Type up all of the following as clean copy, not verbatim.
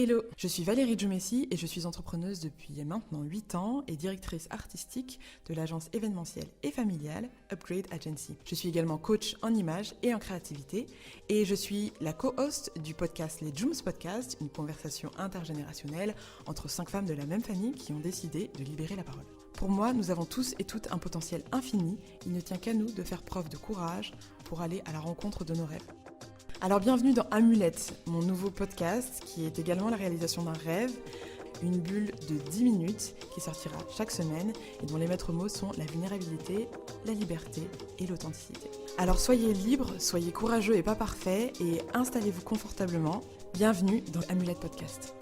Hello, je suis Valérie Djoumessi et je suis entrepreneuse depuis maintenant 8 ans et directrice artistique de l'agence événementielle et familiale Upgrade Agency. Je suis également coach en images et en créativité et je suis la co-host du podcast Les Djooms Podcast, une conversation intergénérationnelle entre 5 femmes de la même famille qui ont décidé de libérer la parole. Pour moi, nous avons tous et toutes un potentiel infini, il ne tient qu'à nous de faire preuve de courage pour aller à la rencontre de nos rêves. Alors bienvenue dans Amulette, mon nouveau podcast qui est également la réalisation d'un rêve, une bulle de 10 minutes qui sortira chaque semaine et dont les maîtres mots sont la vulnérabilité, la liberté et l'authenticité. Alors soyez libres, soyez courageux et pas parfaits et installez-vous confortablement. Bienvenue dans Amulette Podcast.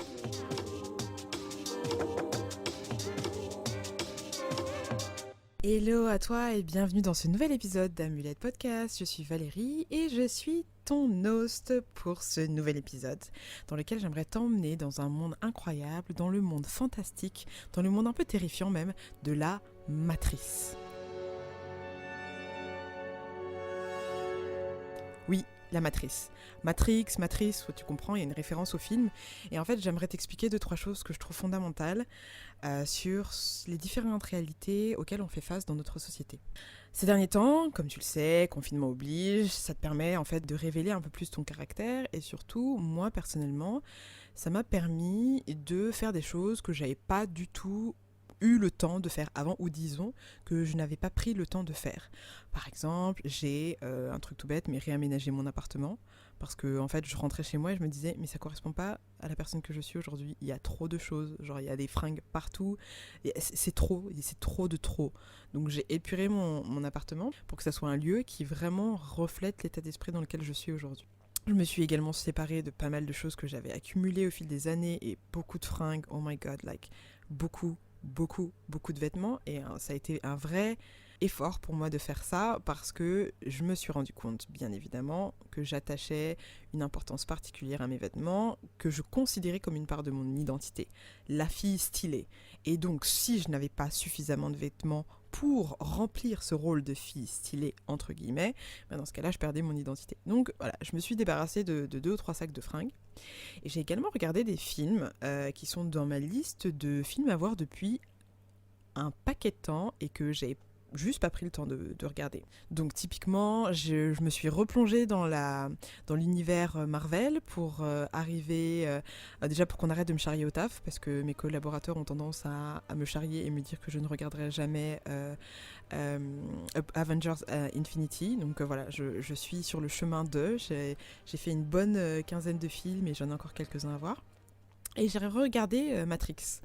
Hello à toi et bienvenue dans ce nouvel épisode d'Amulette Podcast. Je suis Valérie et je suis ton host pour ce nouvel épisode dans lequel j'aimerais t'emmener dans un monde incroyable, dans le monde fantastique, dans le monde un peu terrifiant même, de la matrice. Oui, la matrice. Matrix, tu comprends, il y a une référence au film. Et en fait, j'aimerais t'expliquer 2-3 choses que je trouve fondamentales sur les différentes réalités auxquelles on fait face dans notre société. Ces derniers temps, comme tu le sais, confinement oblige, ça te permet en fait de révéler un peu plus ton caractère et surtout, moi personnellement, ça m'a permis de faire des choses que j'avais pas du tout eu le temps de faire avant, ou disons que je n'avais pas pris le temps de faire. Par exemple, j'ai un truc tout bête, mais réaménagé mon appartement parce que en fait je rentrais chez moi et je me disais mais ça correspond pas à la personne que je suis aujourd'hui, il y a trop de choses, genre il y a des fringues partout, et c'est trop de trop. Donc j'ai épuré mon appartement pour que ça soit un lieu qui vraiment reflète l'état d'esprit dans lequel je suis aujourd'hui. Je me suis également séparée de pas mal de choses que j'avais accumulées au fil des années et beaucoup de fringues, oh my god, like beaucoup de vêtements et ça a été un vrai effort pour moi de faire ça parce que je me suis rendu compte bien évidemment que j'attachais une importance particulière à mes vêtements que je considérais comme une part de mon identité, la fille stylée. Et donc si je n'avais pas suffisamment de vêtements pour remplir ce rôle de fille stylée entre guillemets, ben dans ce cas-là je perdais mon identité. Donc voilà, je me suis débarrassée de 2 ou 3 sacs de fringues. Et j'ai également regardé des films qui sont dans ma liste de films à voir depuis un paquet de temps et que j'ai juste pas pris le temps de regarder. Donc typiquement, je me suis replongée dans l'univers Marvel pour arriver... déjà pour qu'on arrête de me charrier au taf, parce que mes collaborateurs ont tendance à me charrier et me dire que je ne regarderai jamais Avengers Infinity. Donc voilà, je suis sur le chemin d'eux. J'ai fait une bonne quinzaine de films et j'en ai encore quelques-uns à voir. Et j'ai regardé Matrix.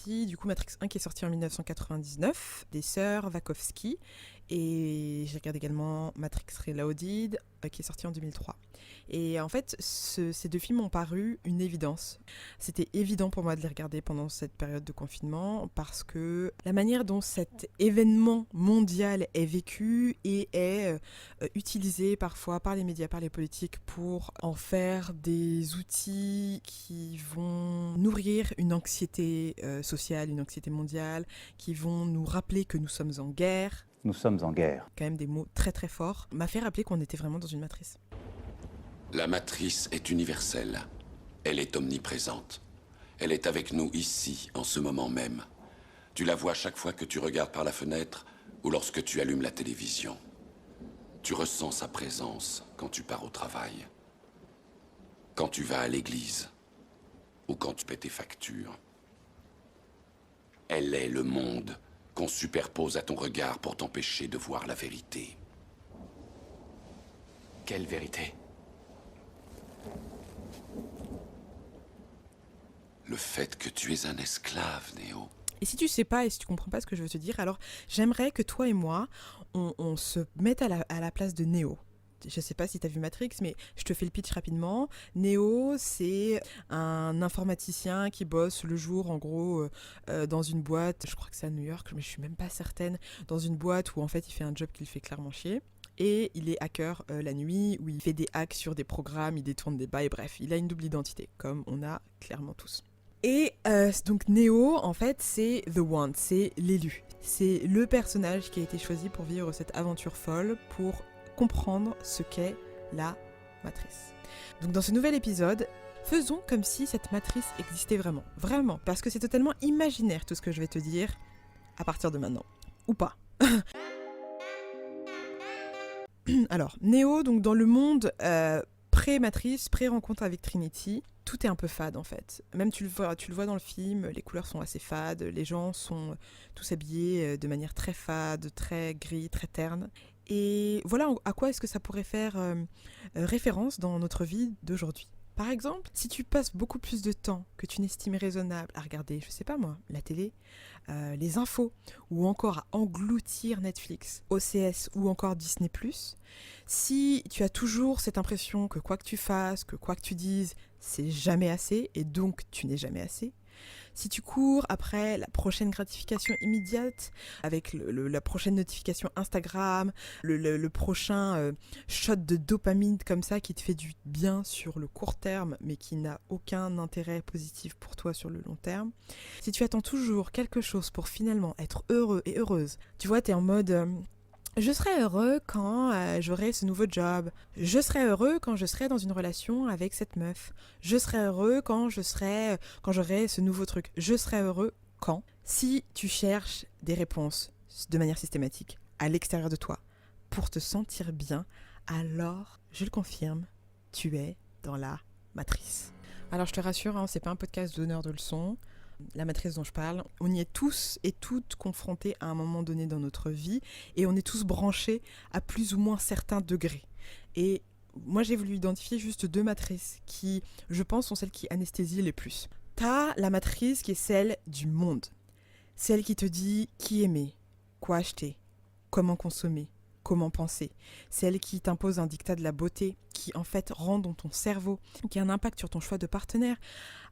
Du coup Matrix 1 qui est sorti en 1999 des sœurs Wachowski, et j'ai regardé également Matrix Reloaded qui est sorti en 2003. Et en fait ces 2 films ont paru une évidence. C'était évident pour moi de les regarder pendant cette période de confinement parce que la manière dont cet événement mondial est vécu et est utilisé parfois par les médias, par les politiques pour en faire des outils qui vont nourrir une anxiété sociale, une anxiété mondiale, qui vont nous rappeler que nous sommes en guerre. Nous sommes en guerre. Quand même des mots très très forts, m'a fait rappeler qu'on était vraiment dans une matrice. La matrice est universelle. Elle est omniprésente. Elle est avec nous ici, en ce moment même. Tu la vois chaque fois que tu regardes par la fenêtre ou lorsque tu allumes la télévision. Tu ressens sa présence quand tu pars au travail, quand tu vas à l'église ou quand tu paies tes factures. Elle est le monde qu'on superpose à ton regard pour t'empêcher de voir la vérité. Quelle vérité ? Le fait que tu es un esclave, Néo. Et si tu sais pas et si tu comprends pas ce que je veux te dire, alors j'aimerais que toi et moi, on se mette à la place de Néo. Je sais pas si tu as vu Matrix, mais je te fais le pitch rapidement. Néo, c'est un informaticien qui bosse le jour, en gros, dans une boîte, je crois que c'est à New York, mais je suis même pas certaine, dans une boîte où en fait il fait un job qui le fait clairement chier. Et il est hacker la nuit, où il fait des hacks sur des programmes, il détourne des bails, bref, il a une double identité, comme on a clairement tous. Et donc Néo, en fait, c'est The One, c'est l'élu. C'est le personnage qui a été choisi pour vivre cette aventure folle, pour comprendre ce qu'est la matrice. Donc dans ce nouvel épisode, Faisons comme si cette matrice existait vraiment. Vraiment. Parce que c'est totalement imaginaire tout ce que je vais te dire à partir de maintenant. Ou pas. Alors, Neo, donc dans le monde pré-matrice, pré-rencontre avec Trinity, tout est un peu fade en fait. Même tu le vois dans le film, les couleurs sont assez fades, les gens sont tous habillés de manière très fade, très gris, très terne. Et voilà à quoi est-ce que ça pourrait faire référence dans notre vie d'aujourd'hui. Par exemple, si tu passes beaucoup plus de temps que tu n'estimes raisonnable à regarder, je sais pas moi, la télé, les infos, ou encore à engloutir Netflix, OCS ou encore Disney+, si tu as toujours cette impression que quoi que tu fasses, que quoi que tu dises, c'est jamais assez, et donc tu n'es jamais assez, si tu cours après la prochaine gratification immédiate, avec la prochaine notification Instagram, le prochain shot de dopamine comme ça qui te fait du bien sur le court terme, mais qui n'a aucun intérêt positif pour toi sur le long terme, si tu attends toujours quelque chose pour finalement être heureux et heureuse, tu vois, t'es en mode... je serai heureux quand j'aurai ce nouveau job. Je serai heureux quand je serai dans une relation avec cette meuf. Je serai heureux quand j'aurai ce nouveau truc. Je serai heureux quand. Si tu cherches des réponses de manière systématique à l'extérieur de toi pour te sentir bien, alors, je le confirme, tu es dans la matrice. Alors je te rassure, c'est pas un podcast d'honneur de leçons. La matrice dont je parle, on y est tous et toutes confrontés à un moment donné dans notre vie et on est tous branchés à plus ou moins certains degrés. Et moi j'ai voulu identifier juste 2 matrices qui, je pense, sont celles qui anesthésient les plus. T'as la matrice qui est celle du monde, celle qui te dit qui aimer, quoi acheter, comment consommer, comment penser, celle qui t'impose un diktat de la beauté qui en fait rend dans ton cerveau, qui a un impact sur ton choix de partenaire,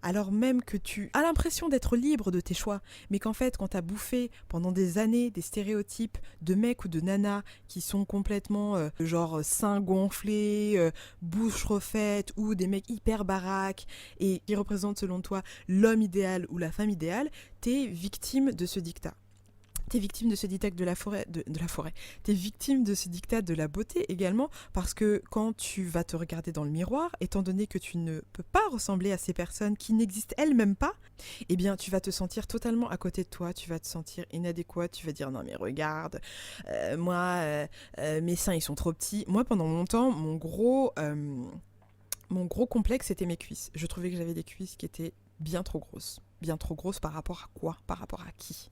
alors même que tu as l'impression d'être libre de tes choix, mais qu'en fait quand t'as bouffé pendant des années des stéréotypes de mecs ou de nanas qui sont complètement genre seins gonflés, bouche refaite, ou des mecs hyper baraques et qui représentent selon toi l'homme idéal ou la femme idéale, t'es victime de ce diktat. T'es victime de ce diktat de la forêt, T'es victime de ce diktat de la beauté également, parce que quand tu vas te regarder dans le miroir, étant donné que tu ne peux pas ressembler à ces personnes qui n'existent elles-mêmes pas, eh bien tu vas te sentir totalement à côté de toi, tu vas te sentir inadéquat, tu vas dire non mais regarde, mes seins ils sont trop petits. Moi pendant longtemps, mon gros complexe c'était mes cuisses. Je trouvais que j'avais des cuisses qui étaient bien trop grosses. Bien trop grosses par rapport à quoi ? Par rapport à qui ?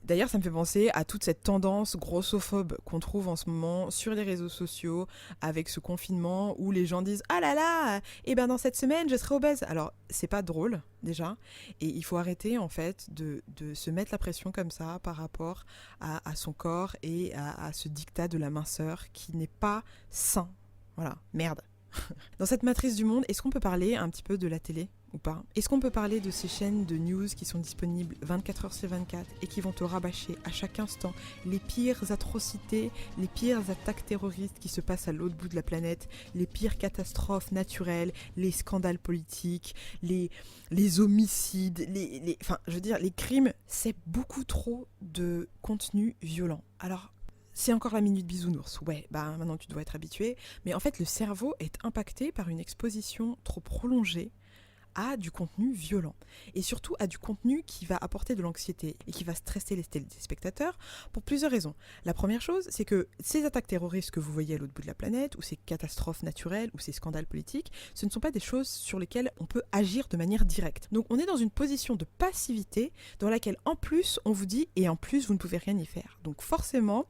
D'ailleurs, ça me fait penser à toute cette tendance grossophobe qu'on trouve en ce moment sur les réseaux sociaux avec ce confinement où les gens disent « Ah là là, dans cette semaine, je serai obèse !» Alors, c'est pas drôle, déjà, et il faut arrêter, en fait, de se mettre la pression comme ça par rapport à son corps et à ce diktat de la minceur qui n'est pas sain. Voilà, merde. Dans cette matrice du monde, est-ce qu'on peut parler un petit peu de la télé ou pas ? Est-ce qu'on peut parler de ces chaînes de news qui sont disponibles 24 heures sur 24 et qui vont te rabâcher à chaque instant les pires atrocités, les pires attaques terroristes qui se passent à l'autre bout de la planète, les pires catastrophes naturelles, les scandales politiques, les homicides, les crimes. C'est beaucoup trop de contenu violent. Alors, c'est encore la minute bisounours, ouais, maintenant tu dois être habitué, mais en fait le cerveau est impacté par une exposition trop prolongée à du contenu violent et surtout à du contenu qui va apporter de l'anxiété et qui va stresser les spectateurs pour plusieurs raisons. La première chose, c'est que ces attaques terroristes que vous voyez à l'autre bout de la planète ou ces catastrophes naturelles ou ces scandales politiques, ce ne sont pas des choses sur lesquelles on peut agir de manière directe. Donc on est dans une position de passivité dans laquelle en plus on vous dit et en plus vous ne pouvez rien y faire. Donc forcément,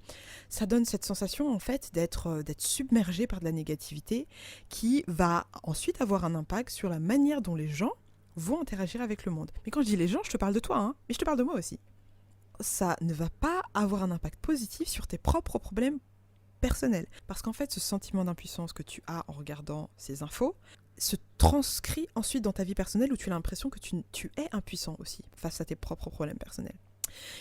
ça donne cette sensation en fait d'être submergé par de la négativité qui va ensuite avoir un impact sur la manière dont les gens vont interagir avec le monde. Mais quand je dis les gens, je te parle de toi, mais je te parle de moi aussi. Ça ne va pas avoir un impact positif sur tes propres problèmes personnels. Parce qu'en fait, ce sentiment d'impuissance que tu as en regardant ces infos se transcrit ensuite dans ta vie personnelle où tu as l'impression que tu es impuissant aussi face à tes propres problèmes personnels.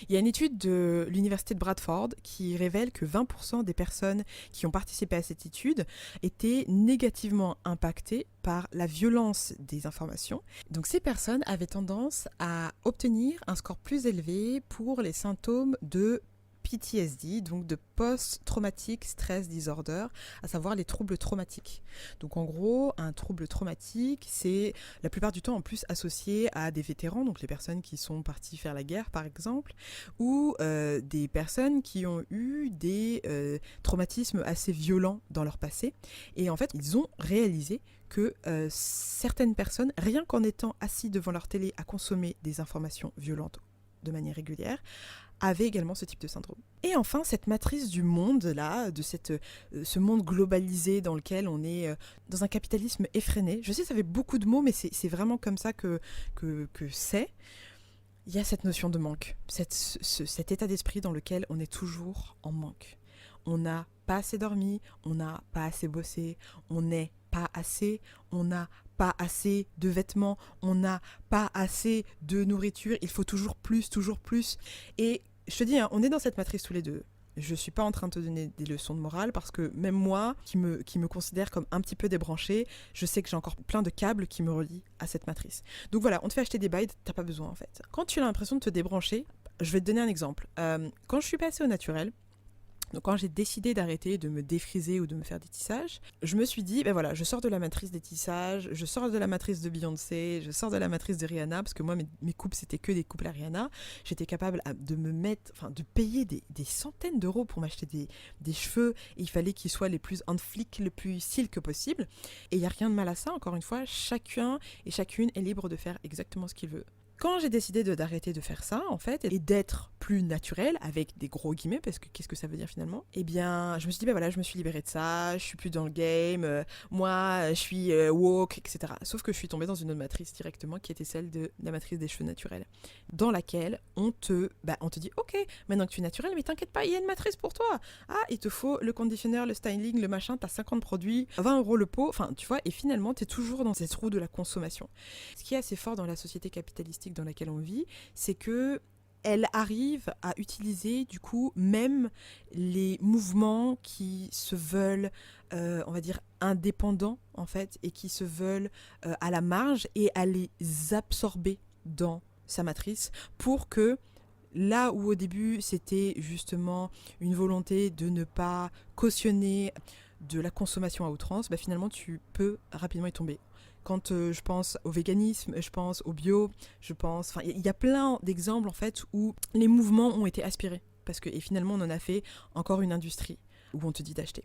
Il y a une étude de l'université de Bradford qui révèle que 20% des personnes qui ont participé à cette étude étaient négativement impactées par la violence des informations. Donc ces personnes avaient tendance à obtenir un score plus élevé pour les symptômes de PTSD, donc de Post-Traumatic Stress Disorder, à savoir les troubles traumatiques. Donc en gros, un trouble traumatique, c'est la plupart du temps en plus associé à des vétérans, donc les personnes qui sont parties faire la guerre par exemple, ou des personnes qui ont eu des traumatismes assez violents dans leur passé. Et en fait, ils ont réalisé que certaines personnes, rien qu'en étant assis devant leur télé à consommer des informations violentes de manière régulière, avaient également ce type de syndrome. Et enfin, cette matrice du monde, là, de ce monde globalisé dans lequel on est dans un capitalisme effréné. Je sais, ça fait beaucoup de mots, mais c'est vraiment comme ça que c'est. Il y a cette notion de manque, cet état d'esprit dans lequel on est toujours en manque. On n'a pas assez dormi, on n'a pas assez bossé, on n'est pas assez, on n'a pas assez de vêtements, on n'a pas assez de nourriture, il faut toujours plus, toujours plus. Et je te dis, hein, on est dans cette matrice tous les deux. Je suis pas en train de te donner des leçons de morale parce que même moi, qui me considère comme un petit peu débranchée, je sais que j'ai encore plein de câbles qui me relient à cette matrice. Donc voilà, on te fait acheter des bails, t'as pas besoin en fait. Quand tu as l'impression de te débrancher, je vais te donner un exemple. Quand je suis passée au naturel, donc quand j'ai décidé d'arrêter de me défriser ou de me faire des tissages, je me suis dit, ben voilà, je sors de la matrice des tissages, je sors de la matrice de Beyoncé, je sors de la matrice de Rihanna, parce que moi, mes coupes, c'était que des coupes à Rihanna. J'étais capable de payer des centaines d'euros pour m'acheter des cheveux, et il fallait qu'ils soient les plus on flic, le plus silk possible. Et il n'y a rien de mal à ça, encore une fois, chacun et chacune est libre de faire exactement ce qu'il veut. Quand j'ai décidé d'arrêter de faire ça, en fait, et d'être plus naturelle, avec des gros guillemets, parce que qu'est-ce que ça veut dire finalement ? Eh bien, je me suis dit, ben voilà, je me suis libérée de ça, je suis plus dans le game, moi, je suis woke, etc. Sauf que je suis tombée dans une autre matrice directement, qui était celle de la matrice des cheveux naturels, dans laquelle on te dit, ok, maintenant que tu es naturel, mais t'inquiète pas, il y a une matrice pour toi. Ah, il te faut le conditionneur, le styling, le machin, t'as 50 produits, 20 euros le pot, enfin, tu vois, et finalement, t'es toujours dans cette roue de la consommation. Ce qui est assez fort dans la société capitalistique dans laquelle on vit, c'est que elle arrive à utiliser du coup même les mouvements qui se veulent, on va dire, indépendants en fait, et qui se veulent à la marge, et à les absorber dans sa matrice pour que là où au début c'était justement une volonté de ne pas cautionner de la consommation à outrance, bah finalement tu peux rapidement y tomber. Quand je pense au véganisme, je pense au bio, je pense... Enfin, il y a plein d'exemples, en fait, où les mouvements ont été aspirés. Et finalement, on en a fait encore une industrie où on te dit d'acheter.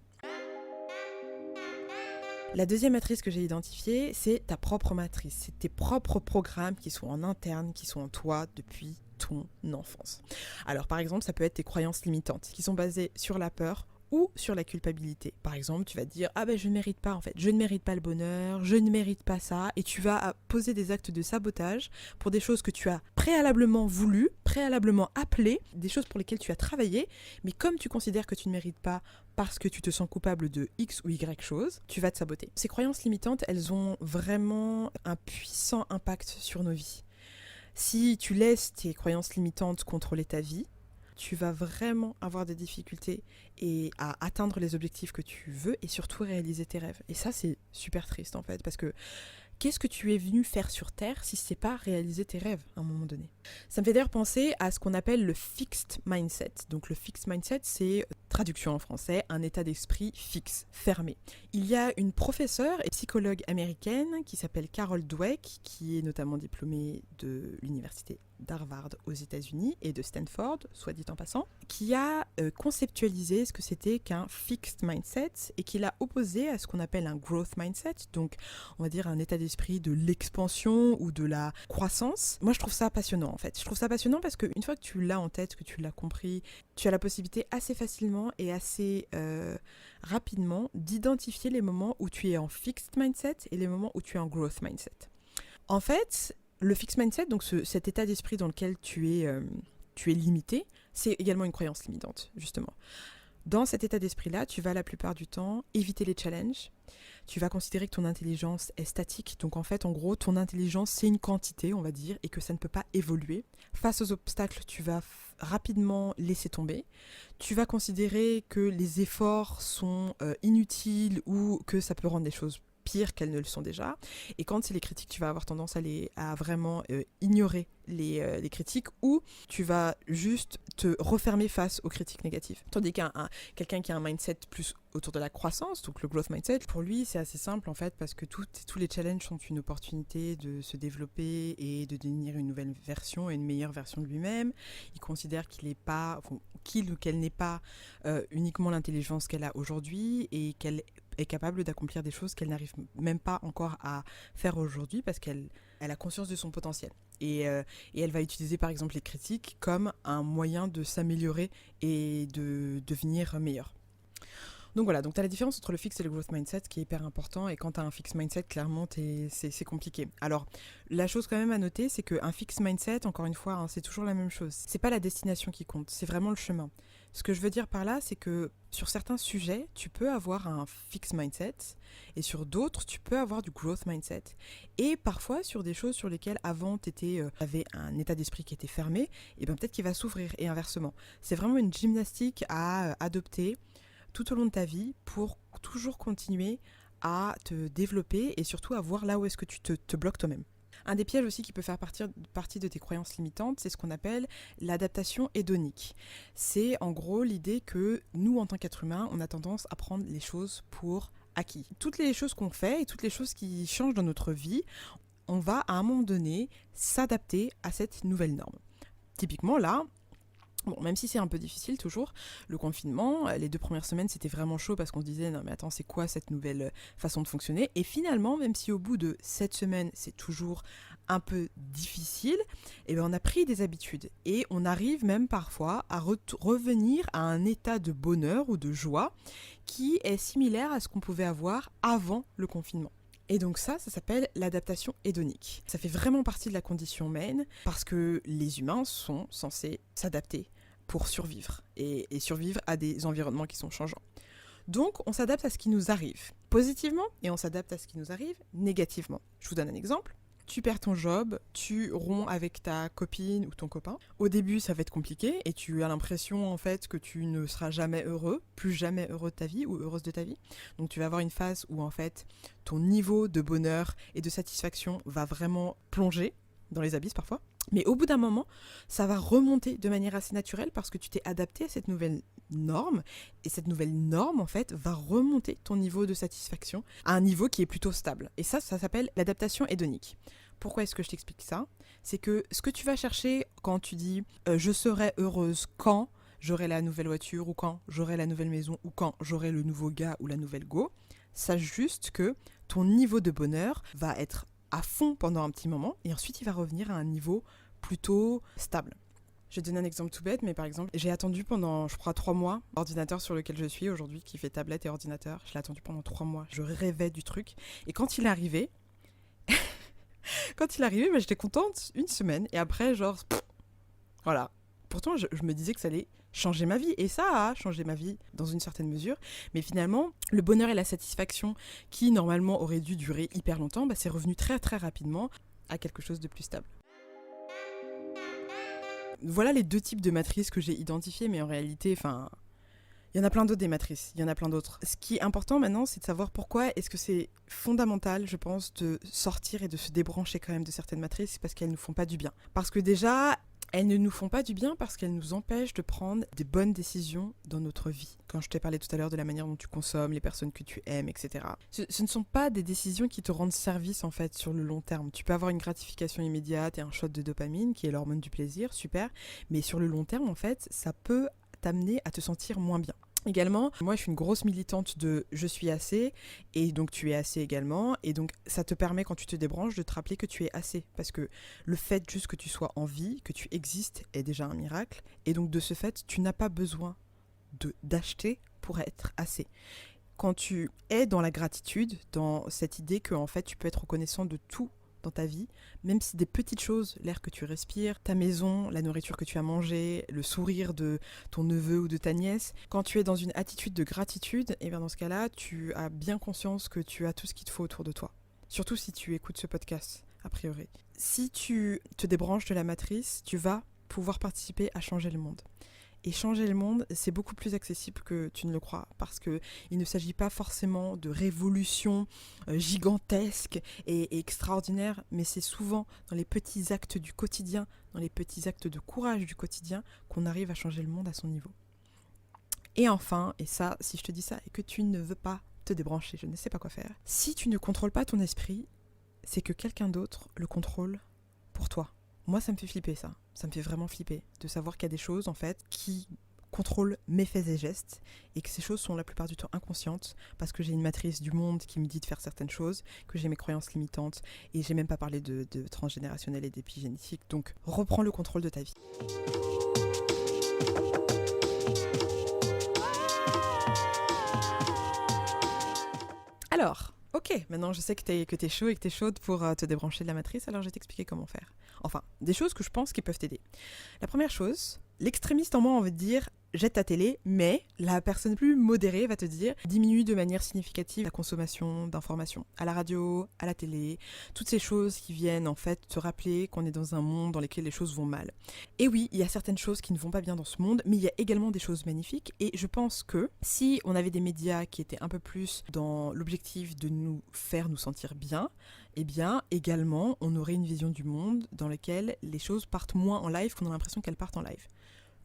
La deuxième matrice que j'ai identifiée, c'est ta propre matrice. C'est tes propres programmes qui sont en interne, qui sont en toi depuis ton enfance. Alors, par exemple, ça peut être tes croyances limitantes, qui sont basées sur la peur, ou sur la culpabilité. Par exemple, tu vas te dire « Ah ben je ne mérite pas en fait, je ne mérite pas le bonheur, je ne mérite pas ça » et tu vas poser des actes de sabotage pour des choses que tu as préalablement voulu, préalablement appelées, des choses pour lesquelles tu as travaillé, mais comme tu considères que tu ne mérites pas parce que tu te sens coupable de X ou Y chose, tu vas te saboter. Ces croyances limitantes, elles ont vraiment un puissant impact sur nos vies. Si tu laisses tes croyances limitantes contrôler ta vie, tu vas vraiment avoir des difficultés à atteindre les objectifs que tu veux et surtout réaliser tes rêves. Et ça, c'est super triste en fait, parce que qu'est-ce que tu es venu faire sur Terre si c'est pas réaliser tes rêves à un moment donné ? Ça me fait d'ailleurs penser à ce qu'on appelle le fixed mindset. Donc le fixed mindset, c'est, traduction en français, un état d'esprit fixe, fermé. Il y a une professeure et psychologue américaine qui s'appelle Carol Dweck, qui est notamment diplômée de l'université d'Harvard aux États-Unis et de Stanford, soit dit en passant, qui a conceptualisé ce que c'était qu'un fixed mindset et qui l'a opposé à ce qu'on appelle un growth mindset, donc on va dire un état d'esprit de l'expansion ou de la croissance. Moi je trouve ça passionnant en fait. Je trouve ça passionnant parce qu'une fois que tu l'as en tête, que tu l'as compris, tu as la possibilité assez facilement et assez rapidement d'identifier les moments où tu es en fixed mindset et les moments où tu es en growth mindset. En fait, le fixed mindset, donc cet état d'esprit dans lequel tu es limité, c'est également une croyance limitante, justement. Dans cet état d'esprit-là, tu vas la plupart du temps éviter les challenges. Tu vas considérer que ton intelligence est statique. Donc en fait, en gros, ton intelligence, c'est une quantité, on va dire, et que ça ne peut pas évoluer. Face aux obstacles, tu vas rapidement laisser tomber. Tu vas considérer que les efforts sont inutiles ou que ça peut rendre les choses pire qu'elles ne le sont déjà. Et quand c'est les critiques, tu vas avoir tendance à vraiment ignorer les critiques, ou tu vas juste te refermer face aux critiques négatives. Tandis quelqu'un qui a un mindset plus autour de la croissance, donc le growth mindset, pour lui c'est assez simple en fait, parce que tous les challenges sont une opportunité de se développer et de devenir une nouvelle version et une meilleure version de lui-même. Il considère qu'il ou qu'elle n'est pas uniquement l'intelligence qu'elle a aujourd'hui, et qu'elle est capable d'accomplir des choses qu'elle n'arrive même pas encore à faire aujourd'hui, parce qu'elle a conscience de son potentiel. Et elle va utiliser par exemple les critiques comme un moyen de s'améliorer et de devenir meilleure. Donc voilà, donc tu as la différence entre le fixe et le growth mindset qui est hyper important, et quand tu as un fixed mindset, clairement, c'est compliqué. Alors, la chose quand même à noter, c'est qu'un fixed mindset, encore une fois, hein, c'est toujours la même chose. C'est pas la destination qui compte, c'est vraiment le chemin. Ce que je veux dire par là, c'est que sur certains sujets, tu peux avoir un fixed mindset, et sur d'autres, tu peux avoir du growth mindset. Et parfois, sur des choses sur lesquelles avant, tu avais un état d'esprit qui était fermé, et bien peut-être qu'il va s'ouvrir, et inversement. C'est vraiment une gymnastique à adopter tout au long de ta vie pour toujours continuer à te développer et surtout à voir là où est-ce que tu te bloques toi-même. Un des pièges aussi qui peut faire partie de tes croyances limitantes, c'est ce qu'on appelle l'adaptation hédonique. C'est en gros l'idée que nous, en tant qu'êtres humains, on a tendance à prendre les choses pour acquis. Toutes les choses qu'on fait et toutes les choses qui changent dans notre vie, on va à un moment donné s'adapter à cette nouvelle norme. Typiquement là, bon, même si c'est un peu difficile toujours, le confinement, les 2 premières semaines, c'était vraiment chaud parce qu'on se disait « Non mais attends, c'est quoi cette nouvelle façon de fonctionner ?» Et finalement, même si au bout de 7 semaines, c'est toujours un peu difficile, eh bien on a pris des habitudes. Et on arrive même parfois à revenir à un état de bonheur ou de joie qui est similaire à ce qu'on pouvait avoir avant le confinement. Et donc ça s'appelle l'adaptation hédonique. Ça fait vraiment partie de la condition humaine parce que les humains sont censés s'adapter pour survivre et survivre à des environnements qui sont changeants. Donc on s'adapte à ce qui nous arrive positivement et on s'adapte à ce qui nous arrive négativement. Je vous donne un exemple. Tu perds ton job, tu romps avec ta copine ou ton copain. Au début, ça va être compliqué et tu as l'impression en fait que tu ne seras jamais heureux, plus jamais heureux de ta vie ou heureuse de ta vie. Donc tu vas avoir une phase où en fait ton niveau de bonheur et de satisfaction va vraiment plonger dans les abysses parfois. Mais au bout d'un moment, ça va remonter de manière assez naturelle parce que tu t'es adapté à cette nouvelle norme. Et cette nouvelle norme, en fait, va remonter ton niveau de satisfaction à un niveau qui est plutôt stable. Et ça s'appelle l'adaptation hédonique. Pourquoi est-ce que je t'explique ça ? C'est que ce que tu vas chercher quand tu dis « je serai heureuse quand j'aurai la nouvelle voiture » ou « quand j'aurai la nouvelle maison » ou « quand j'aurai le nouveau gars ou la nouvelle go », sache juste que ton niveau de bonheur va être à fond pendant un petit moment et ensuite il va revenir à un niveau plutôt stable. Je vais te donner un exemple tout bête, mais par exemple, j'ai attendu pendant, je crois, 3 mois, l'ordinateur sur lequel je suis aujourd'hui, qui fait tablette et ordinateur, je l'ai attendu pendant 3 mois. Je rêvais du truc. Et quand il est arrivé, bah, j'étais contente 1 semaine. Et après, genre, voilà. Pourtant, je me disais que ça allait changer ma vie. Et ça a changé ma vie dans une certaine mesure. Mais finalement, le bonheur et la satisfaction qui, normalement, auraient dû durer hyper longtemps, bah, c'est revenu très, très rapidement à quelque chose de plus stable. Voilà les 2 types de matrices que j'ai identifiées, mais en réalité, il y en a plein d'autres des matrices, il y en a plein d'autres. Ce qui est important maintenant, c'est de savoir pourquoi est-ce que c'est fondamental, je pense, de sortir et de se débrancher quand même de certaines matrices, c'est parce qu'elles ne nous font pas du bien. Parce que déjà, elles ne nous font pas du bien parce qu'elles nous empêchent de prendre des bonnes décisions dans notre vie. Quand je t'ai parlé tout à l'heure de la manière dont tu consommes, les personnes que tu aimes, etc. Ce ne sont pas des décisions qui te rendent service en fait sur le long terme. Tu peux avoir une gratification immédiate et un shot de dopamine qui est l'hormone du plaisir, super. Mais sur le long terme en fait, ça peut t'amener à te sentir moins bien. Également, moi je suis une grosse militante de je suis assez et donc tu es assez également et donc ça te permet quand tu te débranches de te rappeler que tu es assez parce que le fait juste que tu sois en vie, que tu existes est déjà un miracle et donc de ce fait tu n'as pas besoin d'acheter pour être assez. Quand tu es dans la gratitude, dans cette idée que en fait tu peux être reconnaissant de tout dans ta vie, même si des petites choses, l'air que tu respires, ta maison, la nourriture que tu as mangée, le sourire de ton neveu ou de ta nièce, quand tu es dans une attitude de gratitude, et bien dans ce cas-là, tu as bien conscience que tu as tout ce qu'il te faut autour de toi. Surtout si tu écoutes ce podcast, a priori. Si tu te débranches de la matrice, tu vas pouvoir participer à changer le monde. Et changer le monde, c'est beaucoup plus accessible que tu ne le crois, parce qu'il ne s'agit pas forcément de révolutions gigantesques et extraordinaires, mais c'est souvent dans les petits actes du quotidien, dans les petits actes de courage du quotidien, qu'on arrive à changer le monde à son niveau. Et enfin, et ça, si je te dis ça et que tu ne veux pas te débrancher, je ne sais pas quoi faire, si tu ne contrôles pas ton esprit, c'est que quelqu'un d'autre le contrôle pour toi. Moi, ça me fait flipper, ça. Ça me fait vraiment flipper de savoir qu'il y a des choses, en fait, qui contrôlent mes faits et gestes et que ces choses sont la plupart du temps inconscientes parce que j'ai une matrice du monde qui me dit de faire certaines choses, que j'ai mes croyances limitantes et j'ai même pas parlé de transgénérationnel et d'épigénétique. Donc, reprends le contrôle de ta vie. Alors, ok, maintenant je sais que t'es chaud et que t'es chaude pour te débrancher de la matrice, alors je vais t'expliquer comment faire. Enfin, des choses que je pense qui peuvent t'aider. La première chose, l'extrémiste en moi, on veut te dire jette ta télé, mais la personne plus modérée va te dire diminue de manière significative la consommation d'informations à la radio, à la télé, toutes ces choses qui viennent en fait te rappeler qu'on est dans un monde dans lequel les choses vont mal. Et oui, il y a certaines choses qui ne vont pas bien dans ce monde, mais il y a également des choses magnifiques et je pense que si on avait des médias qui étaient un peu plus dans l'objectif de nous faire nous sentir bien, eh bien également on aurait une vision du monde dans laquelle les choses partent moins en live qu'on a l'impression qu'elles partent en live.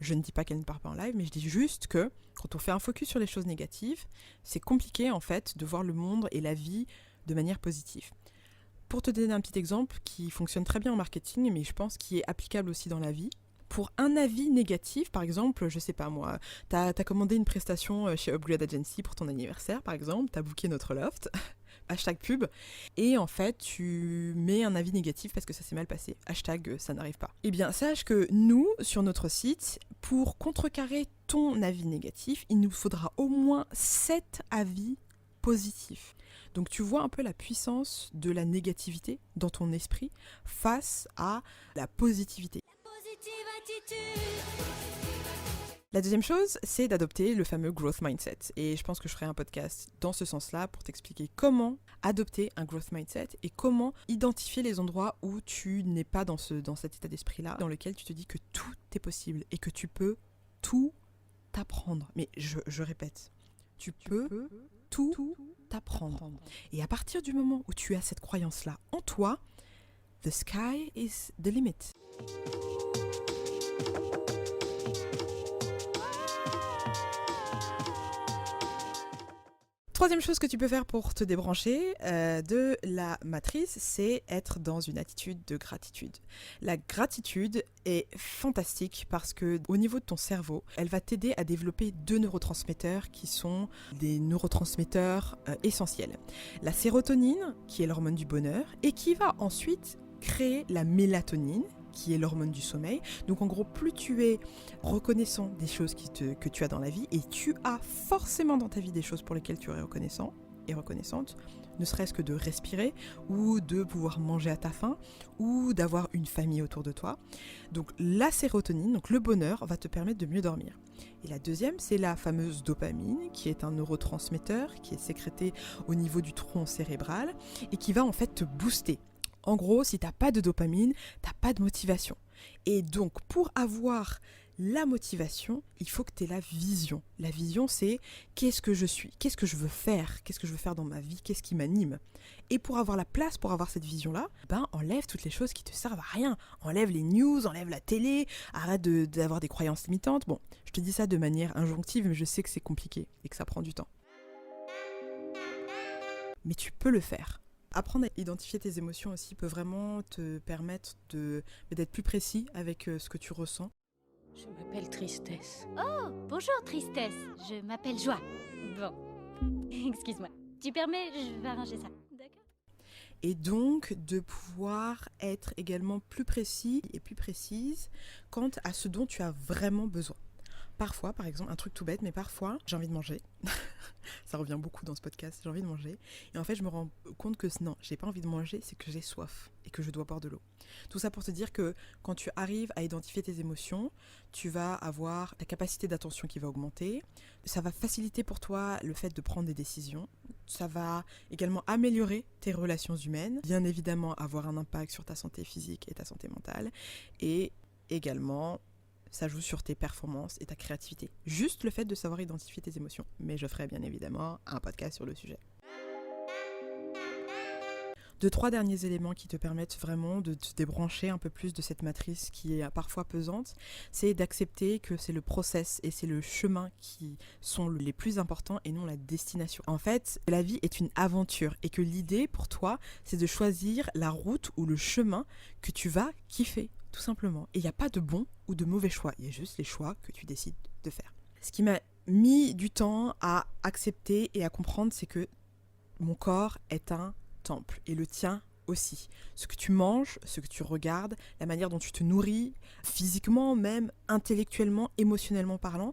Je ne dis pas qu'elle ne part pas en live, mais je dis juste que quand on fait un focus sur les choses négatives, c'est compliqué en fait de voir le monde et la vie de manière positive. Pour te donner un petit exemple qui fonctionne très bien en marketing, mais je pense qui est applicable aussi dans la vie. Pour un avis négatif, par exemple, je sais pas moi, t'as commandé une prestation chez Upgrade Agency pour ton anniversaire, par exemple, t'as booké notre loft, hashtag pub, et en fait, tu mets un avis négatif parce que ça s'est mal passé, hashtag ça n'arrive pas. Eh bien, sache que nous, sur notre site, pour contrecarrer ton avis négatif, il nous faudra au moins 7 avis positifs. Donc tu vois un peu la puissance de la négativité dans ton esprit face à la positivité. La deuxième chose, c'est d'adopter le fameux growth mindset. Et je pense que je ferai un podcast dans ce sens-là pour t'expliquer comment adopter un growth mindset et comment identifier les endroits où tu n'es pas dans cet état d'esprit-là, dans lequel tu te dis que tout est possible et que tu peux tout apprendre. Mais je répète, tu peux tout apprendre. Et à partir du moment où tu as cette croyance-là en toi, the sky is the limit. Troisième chose que tu peux faire pour te débrancher de la matrice, c'est être dans une attitude de gratitude. La gratitude est fantastique parce que au niveau de ton cerveau, elle va t'aider à développer 2 neurotransmetteurs qui sont des neurotransmetteurs essentiels. La sérotonine, qui est l'hormone du bonheur, et qui va ensuite créer la mélatonine, qui est l'hormone du sommeil. Donc en gros, plus tu es reconnaissant des choses que tu as dans la vie, et tu as forcément dans ta vie des choses pour lesquelles tu es reconnaissant et reconnaissante, ne serait-ce que de respirer, ou de pouvoir manger à ta faim, ou d'avoir une famille autour de toi. Donc la sérotonine, donc le bonheur, va te permettre de mieux dormir. Et la deuxième, c'est la fameuse dopamine, qui est un neurotransmetteur qui est sécrété au niveau du tronc cérébral et qui va en fait te booster. En gros, si t'as pas de dopamine, t'as pas de motivation. Et donc, pour avoir la motivation, il faut que tu aies la vision. La vision, c'est qu'est-ce que je suis, qu'est-ce que je veux faire dans ma vie, qu'est-ce qui m'anime. Et pour avoir la place, pour avoir cette vision-là, enlève toutes les choses qui te servent à rien. Enlève les news, enlève la télé, arrête d'avoir des croyances limitantes. Bon, je te dis ça de manière injonctive, mais je sais que c'est compliqué et que ça prend du temps. Mais tu peux le faire. Apprendre à identifier tes émotions aussi peut vraiment te permettre d'être plus précis avec ce que tu ressens. Je m'appelle Tristesse. Oh, bonjour Tristesse, je m'appelle Joie. Bon, excuse-moi. Tu permets, je vais arranger ça. D'accord. Et donc de pouvoir être également plus précis et plus précise quant à ce dont tu as vraiment besoin. Parfois, par exemple, un truc tout bête, mais parfois, j'ai envie de manger. Ça revient beaucoup dans ce podcast, j'ai envie de manger. Et en fait, je me rends compte que non, j'ai pas envie de manger, c'est que j'ai soif et que je dois boire de l'eau. Tout ça pour te dire que quand tu arrives à identifier tes émotions, tu vas avoir ta capacité d'attention qui va augmenter. Ça va faciliter pour toi le fait de prendre des décisions. Ça va également améliorer tes relations humaines. Bien évidemment, avoir un impact sur ta santé physique et ta santé mentale. Et également ça joue sur tes performances et ta créativité. Juste le fait de savoir identifier tes émotions. Mais je ferai bien évidemment un podcast sur le sujet. 2-3 derniers éléments qui te permettent vraiment de te débrancher un peu plus de cette matrice qui est parfois pesante, c'est d'accepter que c'est le process et c'est le chemin qui sont les plus importants et non la destination. En fait, la vie est une aventure et que l'idée pour toi, c'est de choisir la route ou le chemin que tu vas kiffer, tout simplement. Et il n'y a pas de bon ou de mauvais choix, il y a juste les choix que tu décides de faire. Ce qui m'a mis du temps à accepter et à comprendre, c'est que mon corps est un temple et le tien aussi. Ce que tu manges, ce que tu regardes, la manière dont tu te nourris, physiquement même, intellectuellement, émotionnellement parlant,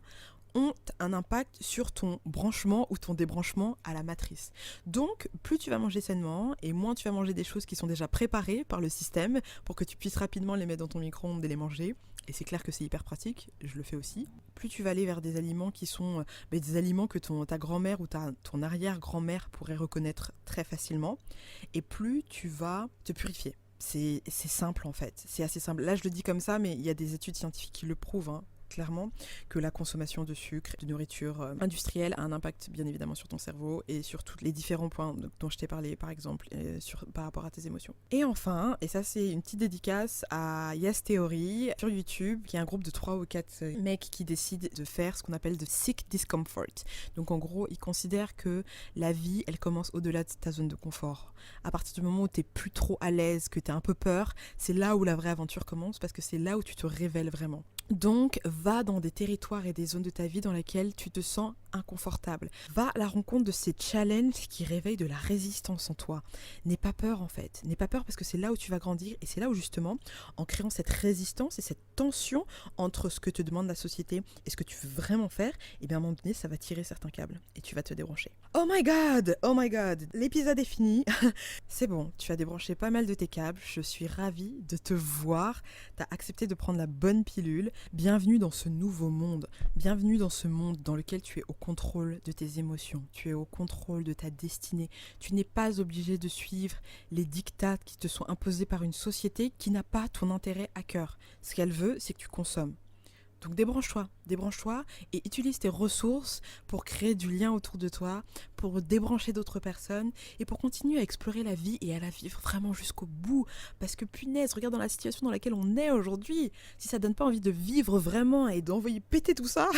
ont un impact sur ton branchement ou ton débranchement à la matrice. Donc, plus tu vas manger sainement et moins tu vas manger des choses qui sont déjà préparées par le système pour que tu puisses rapidement les mettre dans ton micro-ondes et les manger. Et c'est clair que c'est hyper pratique, je le fais aussi. Plus tu vas aller vers des aliments qui sont des aliments que ta grand-mère ou ton arrière-grand-mère pourrait reconnaître très facilement, et plus tu vas te purifier. C'est simple en fait, c'est assez simple. Là je le dis comme ça, mais il y a des études scientifiques qui le prouvent, hein, clairement, que la consommation de sucre, de nourriture industrielle a un impact bien évidemment sur ton cerveau et sur tous les différents points dont je t'ai parlé par exemple par rapport à tes émotions. Et enfin, et ça c'est une petite dédicace à Yes Theory sur YouTube, qui est un groupe de 3 ou 4 mecs qui décident de faire ce qu'on appelle de seek discomfort. Donc en gros, ils considèrent que la vie, elle commence au-delà de ta zone de confort. À partir du moment où t'es plus trop à l'aise, que t'as un peu peur, c'est là où la vraie aventure commence, parce que c'est là où tu te révèles vraiment. Donc, va dans des territoires et des zones de ta vie dans lesquelles tu te sens inconfortable. Va à la rencontre de ces challenges qui réveillent de la résistance en toi. N'aie pas peur en fait. N'aie pas peur parce que c'est là où tu vas grandir et c'est là où justement, en créant cette résistance et cette tension entre ce que te demande la société et ce que tu veux vraiment faire, et bien à un moment donné, ça va tirer certains câbles et tu vas te débrancher. Oh my god, l'épisode est fini. C'est bon, tu as débranché pas mal de tes câbles. Je suis ravie de te voir. Tu as accepté de prendre la bonne pilule. Bienvenue dans ce nouveau monde. Bienvenue dans ce monde dans lequel tu es au contrôle de tes émotions. Tu es au contrôle de ta destinée. Tu n'es pas obligé de suivre les dictats qui te sont imposés par une société qui n'a pas ton intérêt à cœur. Ce qu'elle veut, c'est que tu consommes. Donc débranche-toi et utilise tes ressources pour créer du lien autour de toi, pour débrancher d'autres personnes et pour continuer à explorer la vie et à la vivre vraiment jusqu'au bout. Parce que punaise, regarde dans la situation dans laquelle on est aujourd'hui. Si ça donne pas envie de vivre vraiment et d'envoyer péter tout ça,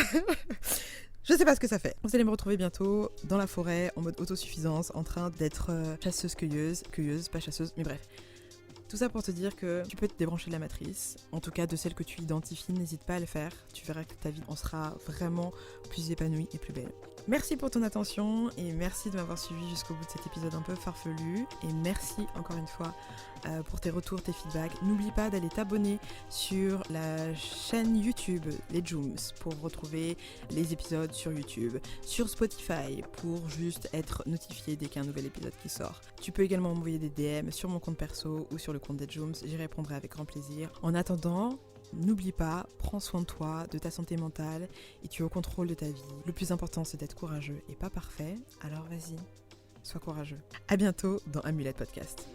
je sais pas ce que ça fait. Vous allez me retrouver bientôt dans la forêt, en mode autosuffisance, en train d'être chasseuse-cueilleuse, pas chasseuse, mais bref. Tout ça pour te dire que tu peux te débrancher de la matrice, en tout cas de celle que tu identifies, n'hésite pas à le faire. Tu verras que ta vie en sera vraiment plus épanouie et plus belle. Merci pour ton attention et merci de m'avoir suivi jusqu'au bout de cet épisode un peu farfelu. Et merci encore une fois pour tes retours, tes feedbacks. N'oublie pas d'aller t'abonner sur la chaîne YouTube Les Jooms pour retrouver les épisodes sur YouTube, sur Spotify pour juste être notifié dès qu'il y a un nouvel épisode qui sort. Tu peux également m'envoyer des DM sur mon compte perso ou sur le compte des Jooms, j'y répondrai avec grand plaisir. En attendant, n'oublie pas, prends soin de toi, de ta santé mentale et tu es au contrôle de ta vie. Le plus important, c'est d'être courageux et pas parfait, alors vas-y, sois courageux. À bientôt dans Amulette Podcast.